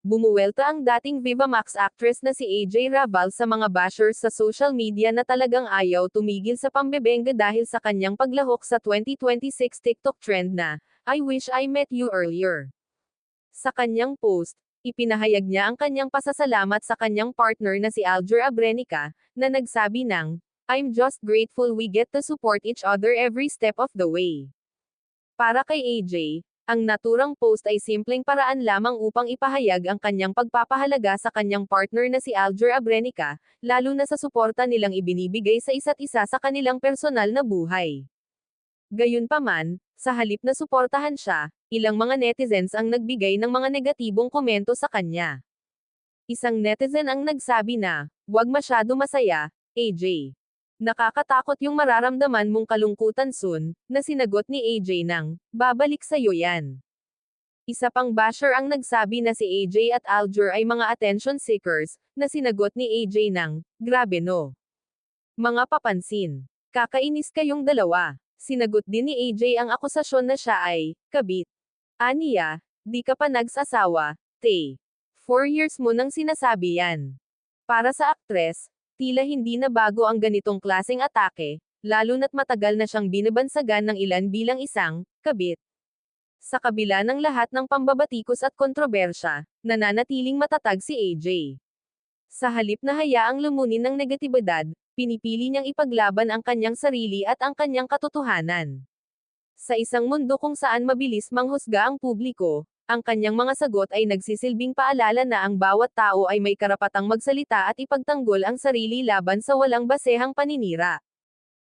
Bumuwelta ang dating Viva Max actress na si AJ Rabal sa mga bashers sa social media na talagang ayaw tumigil sa pambebenga dahil sa kanyang paglahok sa 2026 TikTok trend na, "I wish I met you earlier." Sa kanyang post, ipinahayag niya ang kanyang pasasalamat sa kanyang partner na si Alger Abrenica, na nagsabi ng, "I'm just grateful we get to support each other every step of the way." Para kay AJ, ang naturang post ay simpleng paraan lamang upang ipahayag ang kanyang pagpapahalaga sa kanyang partner na si Alger Abrenica, lalo na sa suporta nilang ibinibigay sa isa't isa sa kanilang personal na buhay. Gayunpaman, sa halip na suportahan siya, ilang mga netizens ang nagbigay ng mga negatibong komento sa kanya. Isang netizen ang nagsabi na, "Wag masyado masaya, AJ. Nakakatakot yung mararamdaman mong kalungkutan soon," na sinagot ni AJ ng, "Babalik sa'yo yan." Isa pang basher ang nagsabi na si AJ at Alger ay mga attention seekers, na sinagot ni AJ ng, "Grabe no. Mga papansin. Kakainis kayong dalawa." Sinagot din ni AJ ang akusasyon na siya ay, "Kabit." Aniya, "Di ka pa nagsasawa, te. 4 years mo nang sinasabi yan." Para sa aktres, tila hindi na bago ang ganitong klaseng atake, lalo na't matagal na siyang binabansagan ng ilan bilang isang kabit. Sa kabila ng lahat ng pambabatikos at kontrobersya, nananatiling matatag si AJ. Sa halip na hayaang lumunin ng negatibidad, pinipili niyang ipaglaban ang kanyang sarili at ang kanyang katotohanan. Sa isang mundo kung saan mabilis manghusga ang publiko, ang kanyang mga sagot ay nagsisilbing paalala na ang bawat tao ay may karapatang magsalita at ipagtanggol ang sarili laban sa walang basehang paninira.